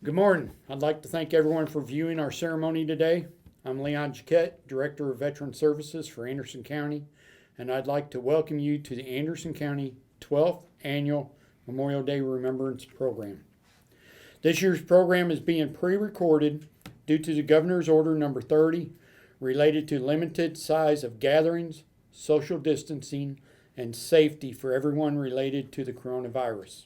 Good morning. I'd like to thank everyone for viewing our ceremony today. I'm Leon Jaquette, Director of Veteran Services for Anderson County, and I'd like to welcome you to the Anderson County 12th Annual Memorial Day Remembrance Program. This year's program is being pre-recorded due to the Governor's Order number 30 related to limited size of gatherings, social distancing, and safety for everyone related to the coronavirus.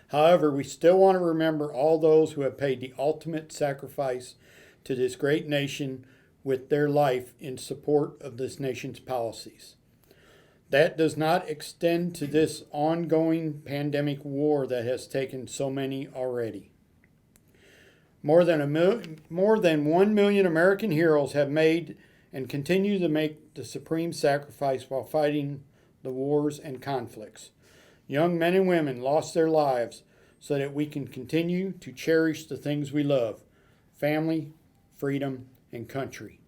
However, we still want to remember all those who have paid the ultimate sacrifice to this great nation with their life in support of this nation's policies. That does not extend to this ongoing pandemic war that has taken so many already. More than 1 million American heroes have made and continue to make the supreme sacrifice while fighting the wars and conflicts. Young men and women lost their lives so that we can continue to cherish the things we love: family, freedom, and country.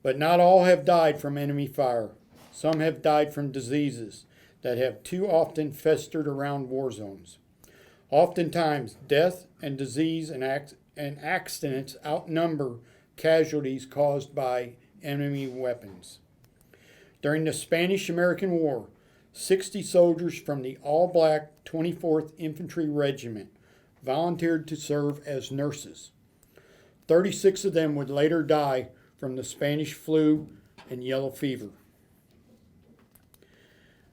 But not all have died from enemy fire. Some have died from diseases that have too often festered around war zones. Oftentimes, death and disease and accidents outnumber casualties caused by enemy weapons. During the Spanish-American War, 60 soldiers from the all-black 24th Infantry Regiment volunteered to serve as nurses. 36 of them would later die from the Spanish flu and yellow fever.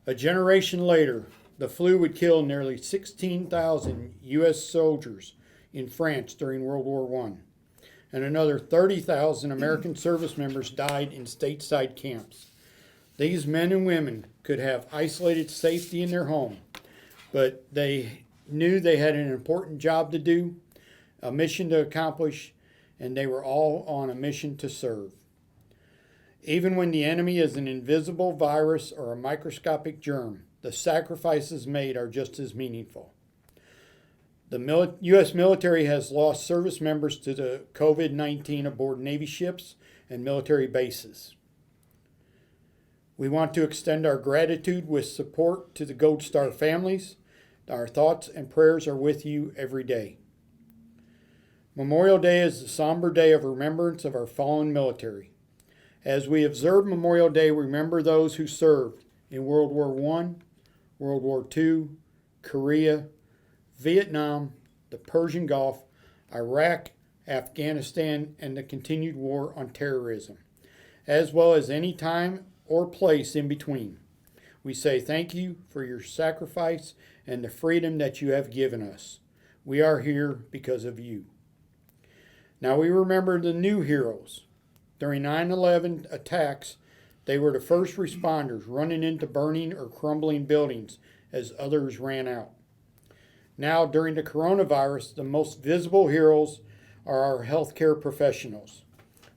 A generation later, the flu would kill nearly 16,000 U.S. soldiers in France during World War I, and another 30,000 American service members died in stateside camps. These men and women could have isolated safety in their home, but they knew they had an important job to do, a mission to accomplish, and they were all on a mission to serve. Even when the enemy is an invisible virus or a microscopic germ, the sacrifices made are just as meaningful. The U.S. military has lost service members to the COVID-19 aboard Navy ships and military bases. We want to extend our gratitude with support to the Gold Star families. Our thoughts and prayers are with you every day. Memorial Day is a somber day of remembrance of our fallen military. As we observe Memorial Day, remember those who served in World War I, World War II, Korea, Vietnam, the Persian Gulf, Iraq, Afghanistan, and the continued war on terrorism, as well as any time or place in between. We say thank you for your sacrifice and the freedom that you have given us. We are here because of you. Now we remember the new heroes. During 9/11 attacks, they were the first responders running into burning or crumbling buildings as others ran out. Now, during the coronavirus, the most visible heroes are our healthcare professionals,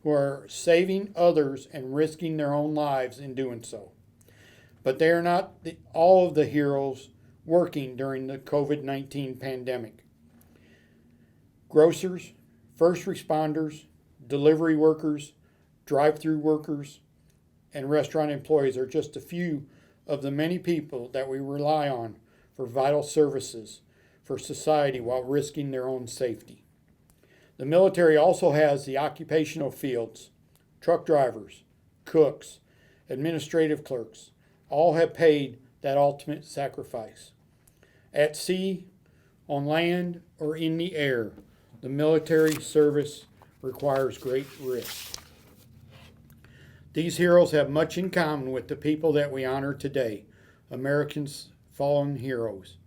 who are saving others and risking their own lives in doing so. But they are not all of the heroes working during the COVID-19 pandemic. Grocers, first responders, delivery workers, drive-through workers, and restaurant employees are just a few of the many people that we rely on for vital services for society while risking their own safety. The military also has the occupational fields. Truck drivers, cooks, administrative clerks, all have paid that ultimate sacrifice. At sea, on land, or in the air, the military service requires great risk. These heroes have much in common with the people that we honor today, Americans' fallen heroes.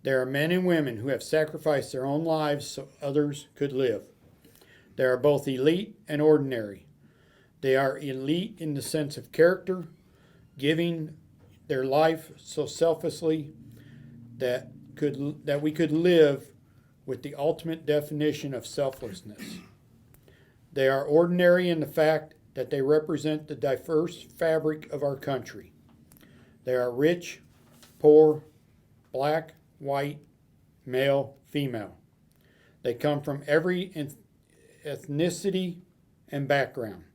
There are men and women who have sacrificed their own lives so others could live. They are both elite and ordinary. They are elite in the sense of character, giving their life so selflessly that we could live with the ultimate definition of selflessness. They are ordinary in the fact that they represent the diverse fabric of our country. They are rich, poor, black, white, male, female. They come from every ethnicity and background.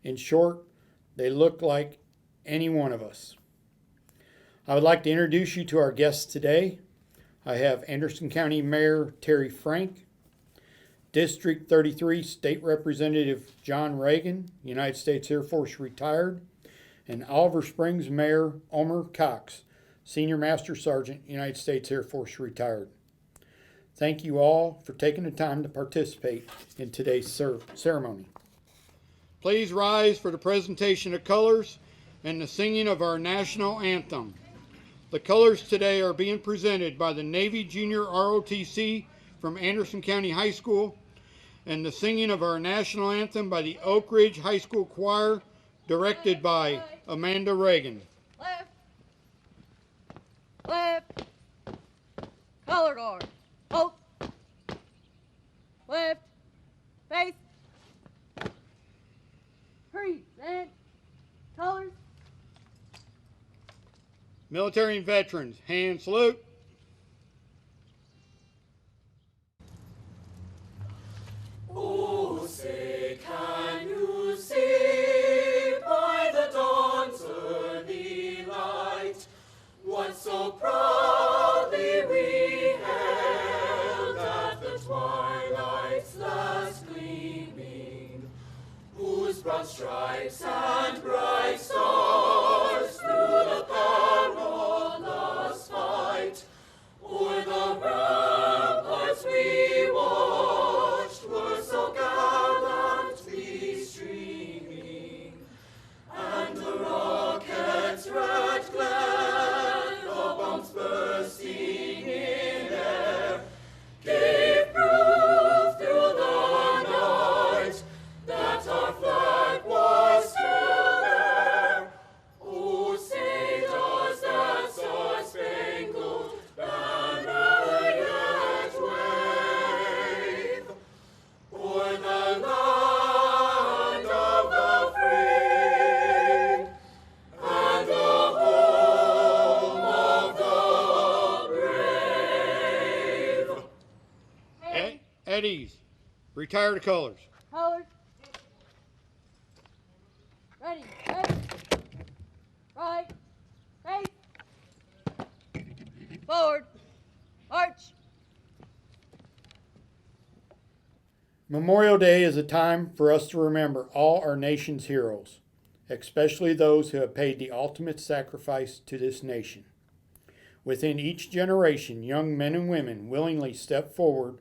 In short, they look like any one of us. I would like to introduce you to our guests today. I have Anderson County Mayor Terry Frank, District 33 State Representative John Reagan, United States Air Force retired, and Oliver Springs Mayor Elmer Cox, Senior Master Sergeant, United States Air Force retired. Thank you all for taking the time to participate in today's ceremony. Please rise for the presentation of colors and the singing of our national anthem. The colors today are being presented by the Navy Junior ROTC from Anderson County High School, and the singing of our national anthem by the Oak Ridge High School Choir, directed by Amanda Reagan. Left, left, color guard, hold, left, face, present, colors. Military and veterans, hand salute. Oh, say, can you see by the dawn's early light what so proudly we hailed at the twilight's last gleaming, whose broad stripes and bright stars through the perilous fight o'er the ramparts we watched were so gallantly streaming, and the rocket's red glare, the bombs bursting in air, gave proof through the night that our flag was still there. Oh, say does that star-spangled banner yet wave o'er the land of the free and the home of the brave? At ease. Retire to colors. Colors. Ready, left, right, face, forward, march. Memorial Day is a time for us to remember all our nation's heroes, especially those who have paid the ultimate sacrifice to this nation. Within each generation, young men and women willingly step forward,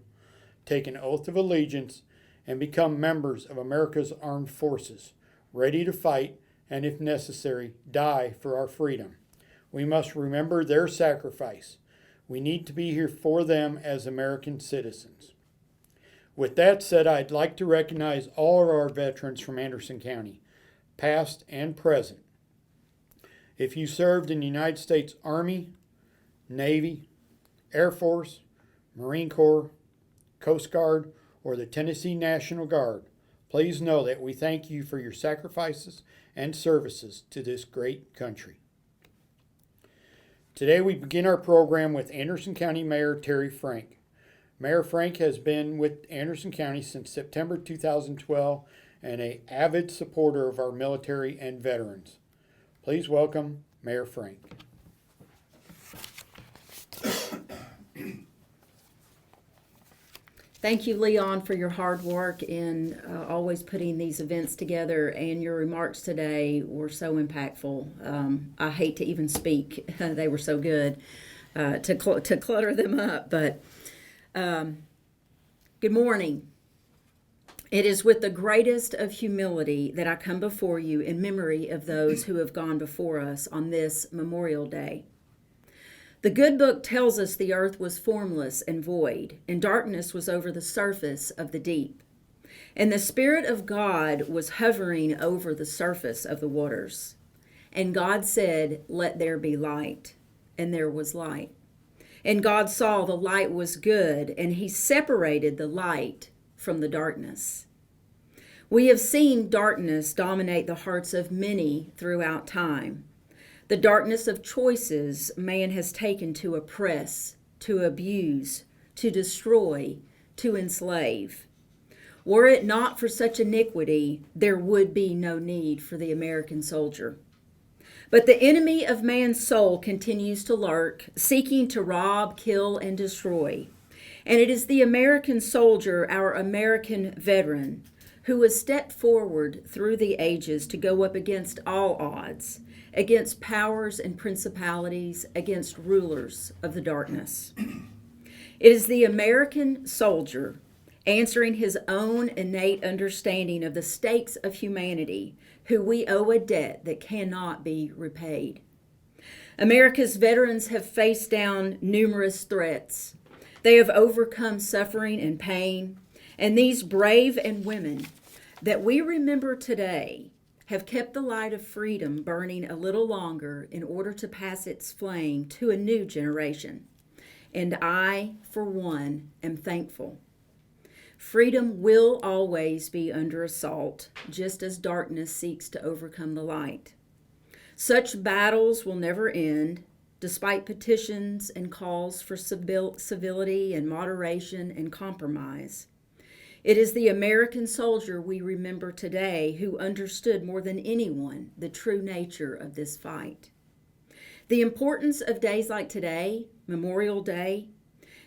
take an oath of allegiance, and become members of America's armed forces, ready to fight and, if necessary, die for our freedom. We must remember their sacrifice. We need to be here for them as American citizens. With that said, I'd like to recognize all of our veterans from Anderson County, past and present. If you served in the United States Army, Navy, Air Force, Marine Corps, Coast Guard, or the Tennessee National Guard, please know that we thank you for your sacrifices and services to this great country. Today we begin our program with Anderson County Mayor Terry Frank. Mayor Frank has been with Anderson County since September 2012 and an avid supporter of our military and veterans. Please welcome Mayor Frank. Thank you, Leon, for your hard work in always putting these events together, and your remarks today were so impactful. I hate to even speak. They were so good to clutter them up. But good morning. It is with the greatest of humility that I come before you in memory of those who have gone before us on this Memorial Day. The good book tells us the earth was formless and void, and darkness was over the surface of the deep. And the Spirit of God was hovering over the surface of the waters. And God said, "Let there be light." And there was light. And God saw the light was good, and he separated the light from the darkness. We have seen darkness dominate the hearts of many throughout time. The darkness of choices man has taken to oppress, to abuse, to destroy, to enslave. Were it not for such iniquity, there would be no need for the American soldier. But the enemy of man's soul continues to lurk, seeking to rob, kill, and destroy. And it is the American soldier, our American veteran, who has stepped forward through the ages to go up against all odds, against powers and principalities, against rulers of the darkness. It is the American soldier, answering his own innate understanding of the stakes of humanity, who we owe a debt that cannot be repaid. America's veterans have faced down numerous threats. They have overcome suffering and pain, and these brave and women that we remember today have kept the light of freedom burning a little longer in order to pass its flame to a new generation. And I, for one, am thankful. Freedom will always be under assault, just as darkness seeks to overcome the light. Such battles will never end, despite petitions and calls for civility and moderation and compromise. It is the American soldier we remember today who understood more than anyone the true nature of this fight. The importance of days like today, Memorial Day,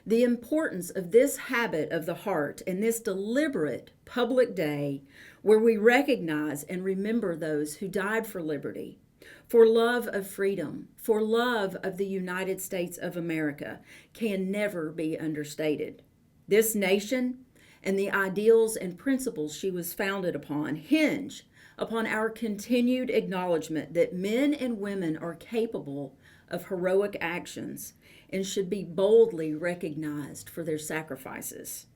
the importance of this habit of the heart and this deliberate public day where we recognize and remember those who died for liberty, for love of freedom, for love of the United States of America, can never be understated. This nation and the ideals and principles she was founded upon hinge upon our continued acknowledgement that men and women are capable of heroic actions and should be boldly recognized for their sacrifices.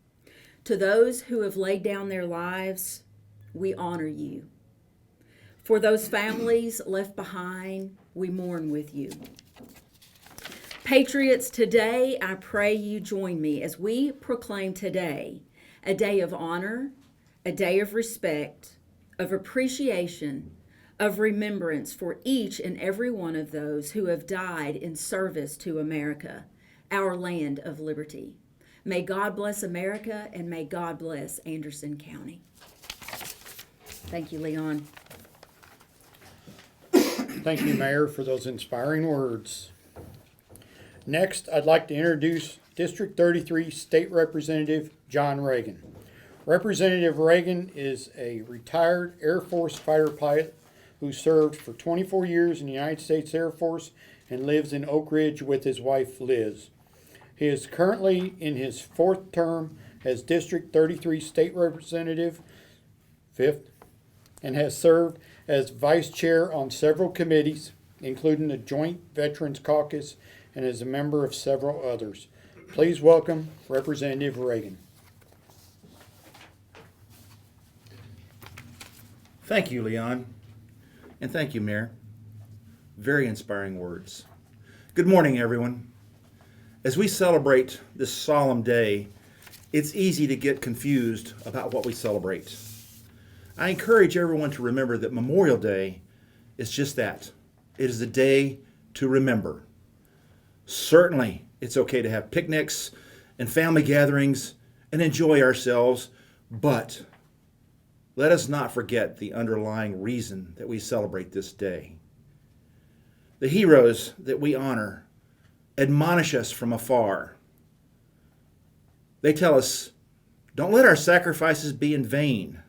To those who have laid down their lives, we honor you. For those families left behind, we mourn with you. Patriots, today I pray you join me as we proclaim today a day of honor, a day of respect, of appreciation, of remembrance for each and every one of those who have died in service to America, our land of liberty. May God bless America, and may God bless Anderson County. Thank you, Leon. Thank you, Mayor, for those inspiring words. Next, I'd like to introduce District 33 State Representative John Reagan. Representative Reagan is a retired Air Force fighter pilot who served for 24 years in the United States Air Force and lives in Oak Ridge with his wife, Liz. He is currently in his fourth term as District 33 State Representative, fifth, and has served as Vice Chair on several committees, including the Joint Veterans Caucus, and as a member of several others. Please welcome Representative Reagan. Thank you, Leon. And thank you, Mayor. Very inspiring words. Good morning, everyone. As we celebrate this solemn day, it's easy to get confused about what we celebrate. I encourage everyone to remember that Memorial Day is just that. It is a day to remember. Certainly, it's okay to have picnics and family gatherings and enjoy ourselves, but let us not forget the underlying reason that we celebrate this day. The heroes that we honor admonish us from afar. They tell us, don't let our sacrifices be in vain.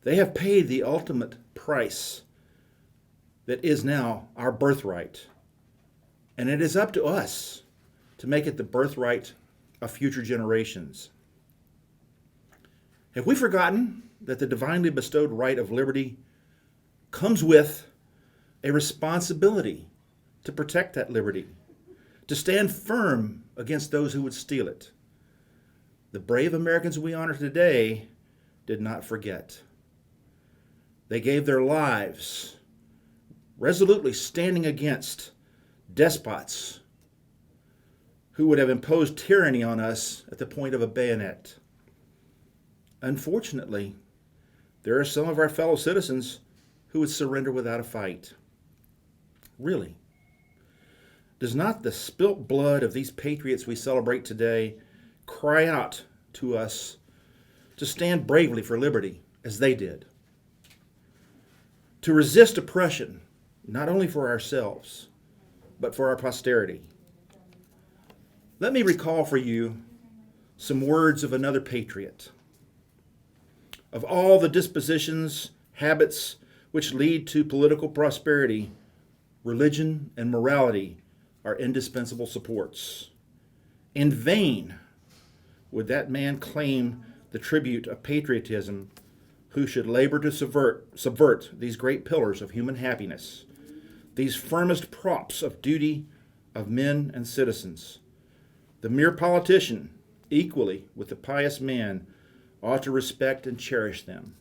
They have paid the ultimate price that is now our birthright. And it is up to us to make it the birthright of future generations. Have we forgotten that the divinely bestowed right of liberty comes with a responsibility to protect that liberty, to stand firm against those who would steal it? The brave Americans we honor today did not forget. They gave their lives, resolutely standing against despots who would have imposed tyranny on us at the point of a bayonet. Unfortunately, there are some of our fellow citizens who would surrender without a fight. Really? Does not the spilt blood of these patriots we celebrate today cry out to us to stand bravely for liberty as they did? to resist oppression, not only for ourselves, but for our posterity. Let me recall for you some words of another patriot. Of all the dispositions, habits which lead to political prosperity, religion and morality are indispensable supports. In vain would that man claim the tribute of patriotism who should labor to subvert these great pillars of human happiness, these firmest props of duty of men and citizens. The mere politician, equally with the pious man, ought to respect and cherish them.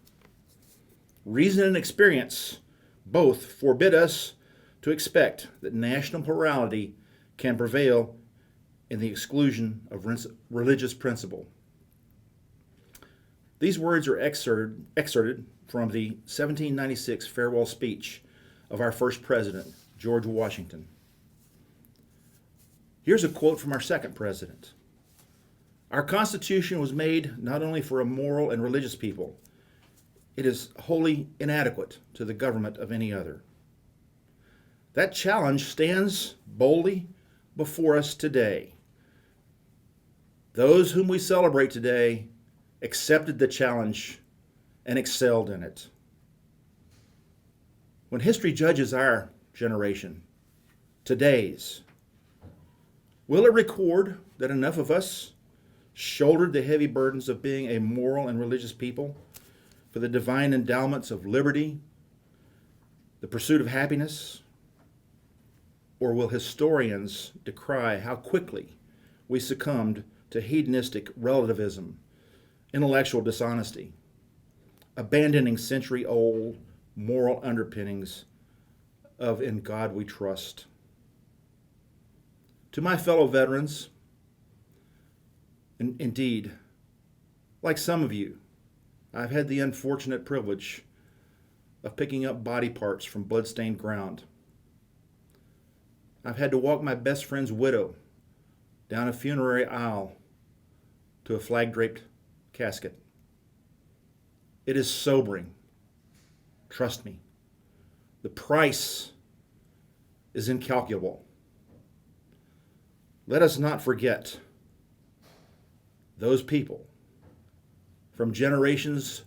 Reason and experience both forbid us to expect that national morality can prevail in the exclusion of religious principle. These words are excerpted from the 1796 farewell speech of our first president, George Washington. Here's a quote from our second president. Our Constitution was made not only for a moral and religious people, it is wholly inadequate to the government of any other. That challenge stands boldly before us today. Those whom we celebrate today accepted the challenge and excelled in it. When history judges our generation, today's, will it record that enough of us shouldered the heavy burdens of being a moral and religious people for the divine endowments of liberty, the pursuit of happiness? Or will historians decry how quickly we succumbed to hedonistic relativism, intellectual dishonesty, abandoning century-old moral underpinnings of "In God We Trust"? To my fellow veterans, indeed, like some of you, I've had the unfortunate privilege of picking up body parts from blood-stained ground. I've had to walk my best friend's widow down a funerary aisle to a flag-draped casket. It is sobering. Trust me. The price is incalculable. Let us not forget those people from generations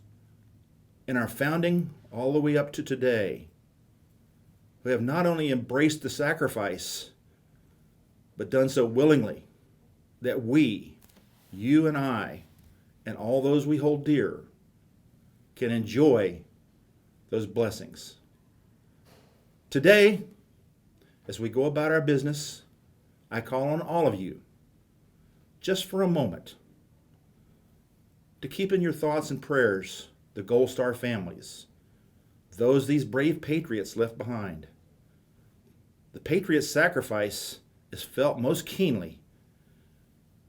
in our founding all the way up to today who have not only embraced the sacrifice, but done so willingly, that we, you and I, and all those we hold dear, can enjoy those blessings. Today, as we go about our business, I call on all of you, just for a moment, to keep in your thoughts and prayers the Gold Star families, these brave patriots left behind. The patriots' sacrifice is felt most keenly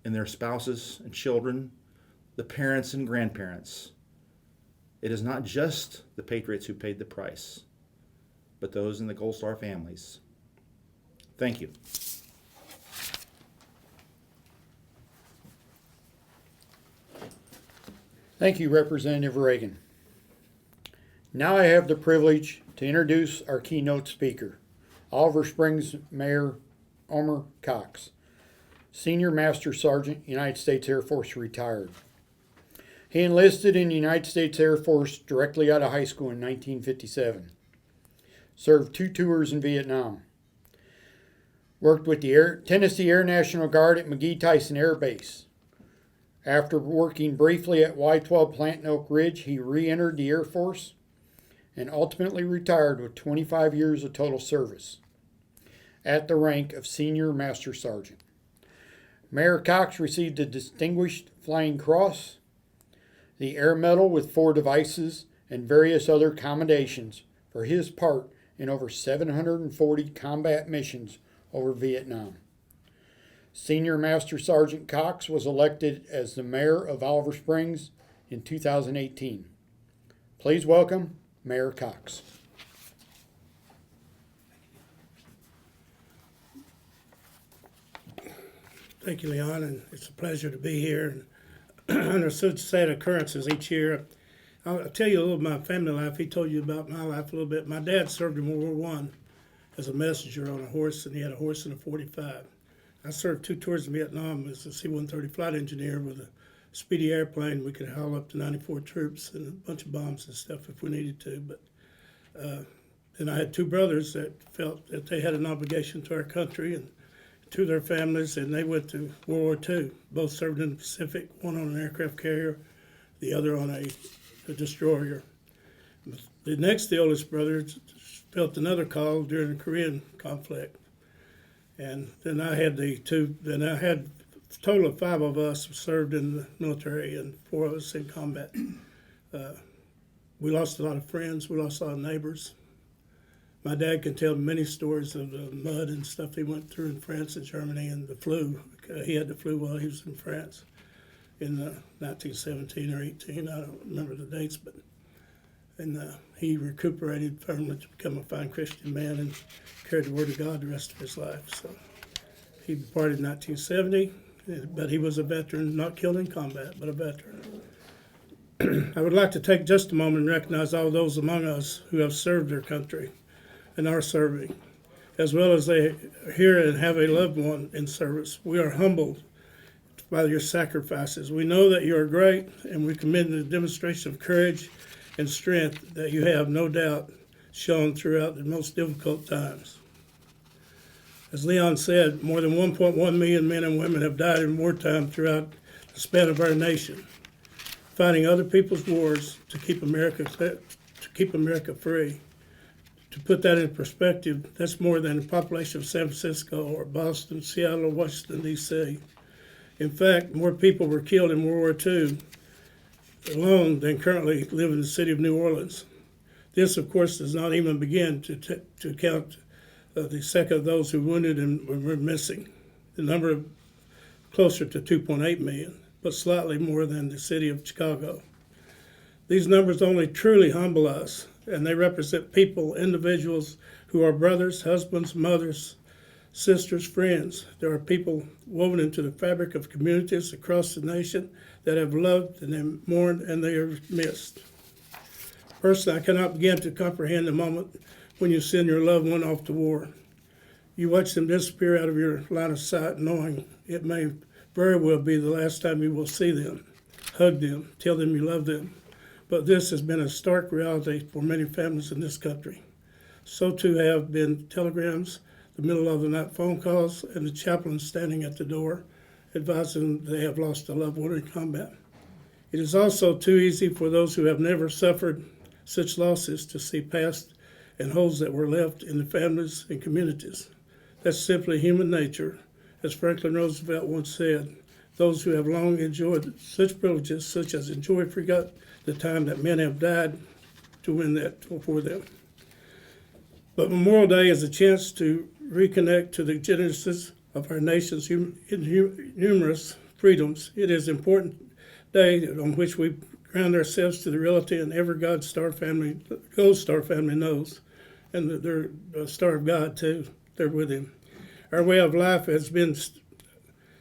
in their spouses and children, the parents and grandparents. It is not just the patriots who paid the price, but those in the Gold Star families. Thank you. Thank you, Representative Reagan. Now I have the privilege to introduce our keynote speaker, Oliver Springs Mayor Elmer Cox, Senior Master Sergeant, United States Air Force, retired. He enlisted in the United States Air Force directly out of high school in 1957. Served 2 tours in Vietnam. Worked with the Tennessee Air National Guard at McGee-Tyson Air Base. After working briefly at Y-12 plant in Oak Ridge, he re-entered the Air Force and ultimately retired with 25 years of total service at the rank of Senior Master Sergeant. Mayor Cox received the Distinguished Flying Cross, the Air Medal with 4 devices, and various other commendations for his part in over 740 combat missions over Vietnam. Senior Master Sergeant Cox was elected as the mayor of Oliver Springs in 2018. Please welcome Mayor Cox. Thank you, Leon, and it's a pleasure to be here. Under such sad occurrences each year, I'll tell you a little about my family life. He told you about my life a little bit. My dad served in World War I as a messenger on a horse, and he had a horse and a 45. I served 2 tours in Vietnam as a C-130 flight engineer with a Speedy airplane. We could haul up to 94 troops and a bunch of bombs and stuff if we needed to. But then I had 2 brothers that felt that they had an obligation to our country and to their families, and they went to World War II. Both served in the Pacific, one on an aircraft carrier, the other on a destroyer. The oldest brother felt another call during the Korean conflict. And then I had a total of 5 of us served in the military and 4 of us in combat. We lost a lot of friends, we lost a lot of neighbors. My dad can tell many stories of the mud and stuff he went through in France and Germany and the flu. He had the flu while he was in France in 1917 or 18. I don't remember the dates, but he recuperated firmly to become a fine Christian man and carried the Word of God the rest of his life. So he departed in 1970, but he was a veteran, not killed in combat, but a veteran. I would like to take just a moment and recognize all those among us who have served their country and are serving, as well as they are here and have a loved one in service. We are humbled by your sacrifices. We know that you are great, and we commend the demonstration of courage and strength that you have, no doubt, shown throughout the most difficult times. As Leon said, more than 1.1 million men and women have died in wartime throughout the span of our nation, fighting other people's wars to keep America free. To put that in perspective, that's more than the population of San Francisco or Boston, Seattle, or Washington, D.C. In fact, more people were killed in World War II alone than currently live in the city of New Orleans. This, of course, does not even begin to count the second of those who wounded and were missing. The number of closer to 2.8 million, but slightly more than the city of Chicago. These numbers only truly humble us, and they represent people, individuals who are brothers, husbands, mothers, sisters, friends. There are people woven into the fabric of communities across the nation that have loved and have mourned and they are missed. Personally, I cannot begin to comprehend the moment when you send your loved one off to war. You watch them disappear out of your line of sight, knowing it may very well be the last time you will see them. Hug them, tell them you love them. But this has been a stark reality for many families in this country. So too have been telegrams, the middle of the night phone calls, and the chaplain standing at the door advising they have lost a loved one in combat. It is also too easy for those who have never suffered such losses to see past and holes that were left in the families and communities. That's simply human nature. As Franklin Roosevelt once said, those who have long enjoyed such privileges, such as enjoy, forgot the time that men have died to win that for them. But Memorial Day is a chance to reconnect to the genesis of our nation's numerous freedoms. It is an important day on which we ground ourselves to the reality and every Gold Star family knows, and they're a star of God too. They're with him. Our way of life has been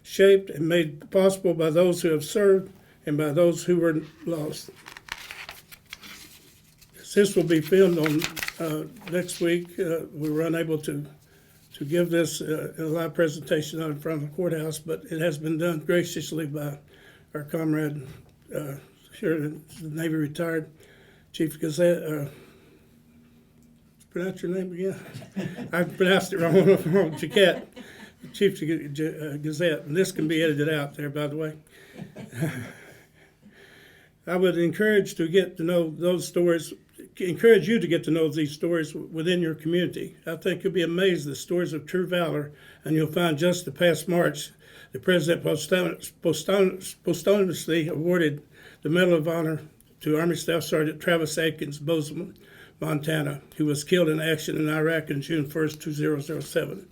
shaped and made possible by those who have served and by those who were lost. This will be filmed on next week. We were unable to give this a live presentation out in front of the courthouse, but it has been done graciously by our comrade, here the Navy retired Chief Gazette. Pronounce your name again? I pronounced it wrong. Jaquette, Chief Gazette, and this can be edited out there, by the way. I would encourage you to get to know these stories within your community. I think you'll be amazed at the stories of true valor, and you'll find just the past March, the President posthumously awarded the Medal of Honor to Army Staff Sergeant Travis Atkins, Bozeman, Montana, who was killed in action in Iraq on June 1st, 2007.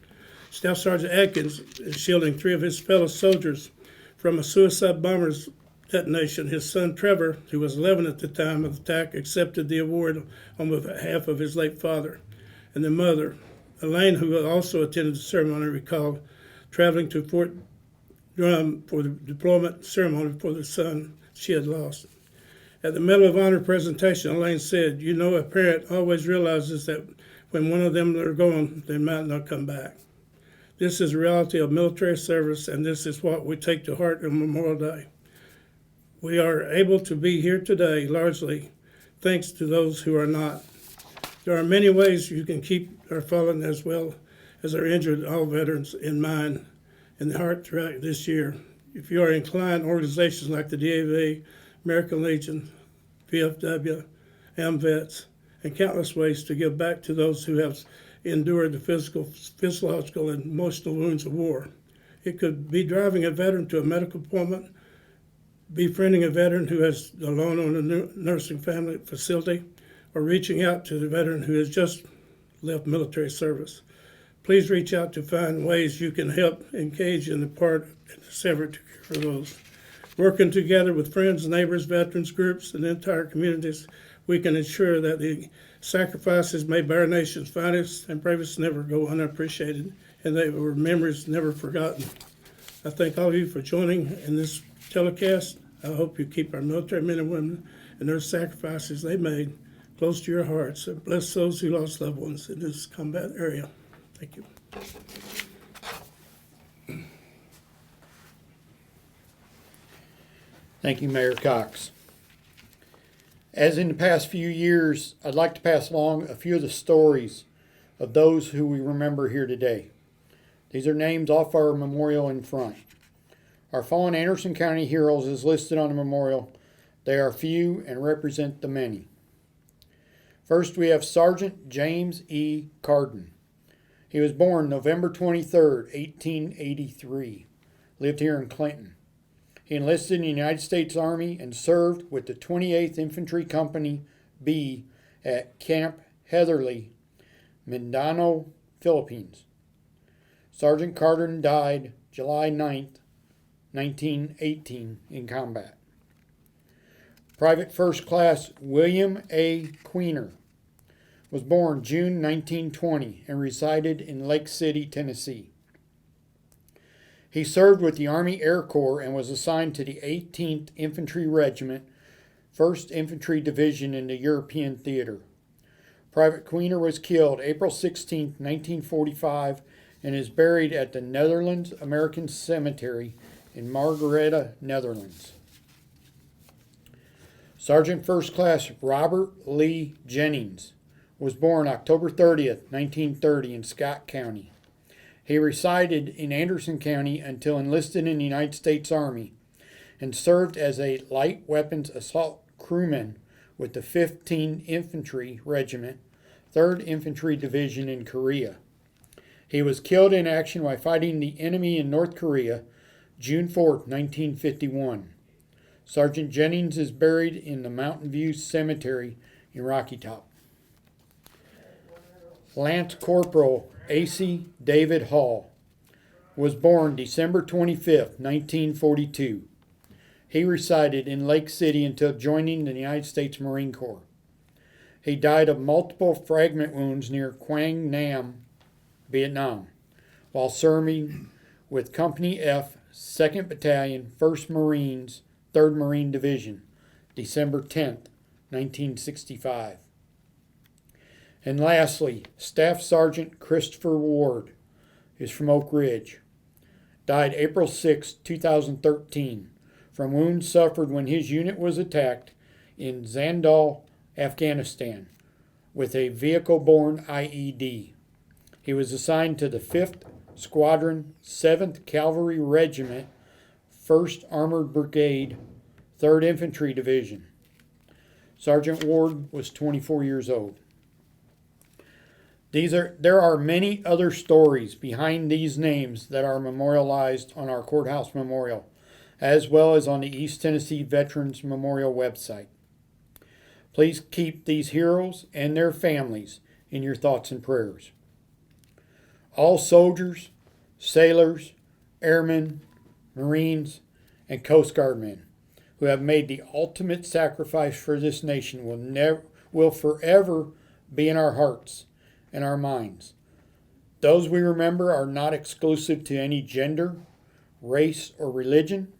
Staff Sergeant Atkins is shielding 3 of his fellow soldiers from a suicide bomber's detonation. His son Trevor, who was 11 at the time of the attack, accepted the award on behalf of his late father. And the mother, Elaine, who also attended the ceremony, recalled traveling to Fort Drum for the deployment ceremony for the son she had lost. At the Medal of Honor presentation, Elaine said, "You know, a parent always realizes that when one of them are gone, they might not come back." This is the reality of military service, and this is what we take to heart on Memorial Day. We are able to be here today largely thanks to those who are not. There are many ways you can keep our fallen as well as our injured, all veterans, in mind and the heart throughout this year. If you are inclined, organizations like the DAV, American Legion, VFW, AMVETS, and countless ways to give back to those who have endured the physiological, and emotional wounds of war. It could be driving a veteran to a medical appointment, befriending a veteran who is alone on a nursing family facility, or reaching out to the veteran who has just left military service. Please reach out to find ways you can help engage in the part and the effort to care for those. Working together with friends, neighbors, veterans groups, and entire communities, we can ensure that the sacrifices made by our nation's finest and bravest never go unappreciated, and they were memories never forgotten. I thank all of you for joining in this telecast. I hope you keep our military men and women and their sacrifices they made close to your hearts, and bless those who lost loved ones in this combat area. Thank you. Thank you, Mayor Cox. As in the past few years, I'd like to pass along a few of the stories of those who we remember here today. These are names off our memorial in front. Our fallen Anderson County heroes is listed on the memorial. They are few and represent the many. First, we have Sergeant James E. Cardin. He was born November 23rd, 1883. Lived here in Clinton. He enlisted in the United States Army and served with the 28th Infantry Company B at Camp Heatherly, Mindanao, Philippines. Sergeant Cardin died July 9th, 1918 in combat. Private First Class William A. Queener was born June 1920 and resided in Lake City, Tennessee. He served with the Army Air Corps and was assigned to the 18th Infantry Regiment, 1st Infantry Division in the European Theater. Private Queener was killed April 16, 1945, and is buried at the Netherlands American Cemetery in Margaretha, Netherlands. Sergeant First Class Robert Lee Jennings was born October 30th, 1930 in Scott County. He resided in Anderson County until enlisted in the United States Army and served as a light weapons assault crewman with the 15th Infantry Regiment, 3rd Infantry Division in Korea. He was killed in action while fighting the enemy in North Korea, June 4, 1951. Sergeant Jennings is buried in the Mountain View Cemetery in Rocky Top. Lance Corporal A.C. David Hall was born December 25, 1942. He resided in Lake City until joining the United States Marine Corps. He died of multiple fragment wounds near Quang Nam, Vietnam, while serving with Company F, 2nd Battalion, 1st Marines, 3rd Marine Division, December 10, 1965. And lastly, Staff Sergeant Christopher Ward is from Oak Ridge. Died April 6, 2013, from wounds suffered when his unit was attacked in Zandal, Afghanistan, with a vehicle-borne IED. He was assigned to the 5th Squadron, 7th Cavalry Regiment, 1st Armored Brigade, 3rd Infantry Division. Sergeant Ward was 24 years old. There are many other stories behind these names that are memorialized on our courthouse memorial, as well as on the East Tennessee Veterans Memorial website. Please keep these heroes and their families in your thoughts and prayers. All soldiers, sailors, airmen, Marines, and Coast Guard men who have made the ultimate sacrifice for this nation will forever be in our hearts and our minds. Those we remember are not exclusive to any gender, race, or religion.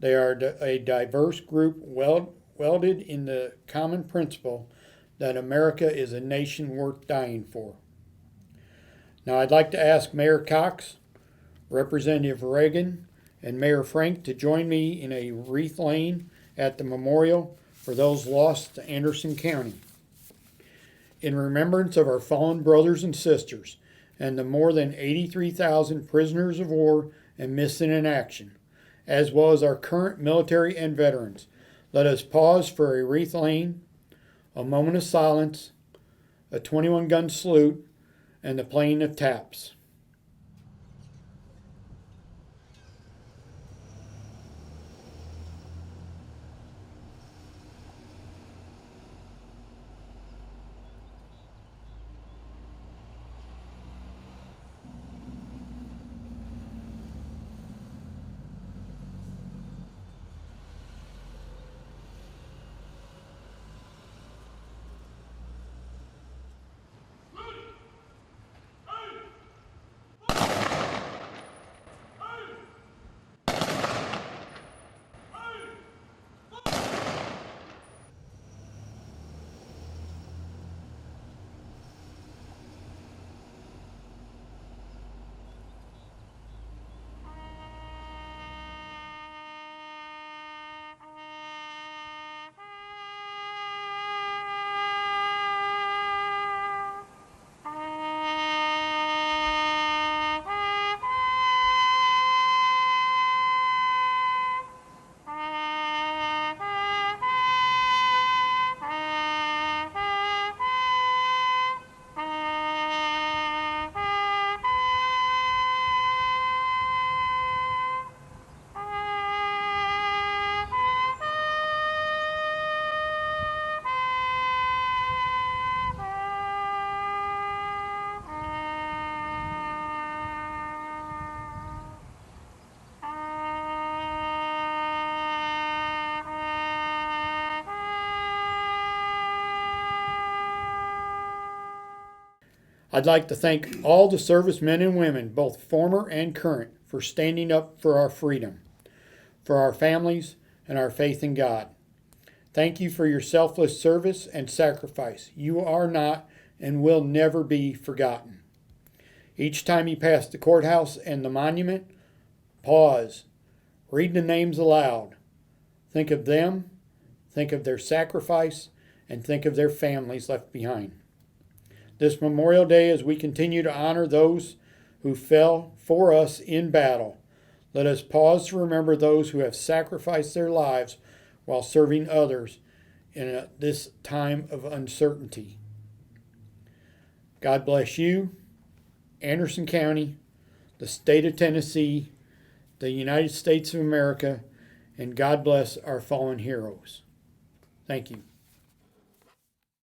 They are a diverse group, well welded in the common principle that America is a nation worth dying for. Now I'd like to ask Mayor Cox, Representative Reagan, and Mayor Frank to join me in a wreath laying at the memorial for those lost to Anderson County. In remembrance of our fallen brothers and sisters and the more than 83,000 prisoners of war and missing in action, as well as our current military and veterans, let us pause for a wreath laying, a moment of silence, a 21-gun salute, and the playing of taps. I'd like to thank all the servicemen and women, both former and current, for standing up for our freedom, for our families, and our faith in God. Thank you for your selfless service and sacrifice. You are not and will never be forgotten. Each time you pass the courthouse and the monument, pause, read the names aloud. Think of them, think of their sacrifice, and think of their families left behind. This Memorial Day, as we continue to honor those who fell for us in battle, let us pause to remember those who have sacrificed their lives while serving others in this time of uncertainty. God bless you, Anderson County, the state of Tennessee, the United States of America, and God bless our fallen heroes. Thank you.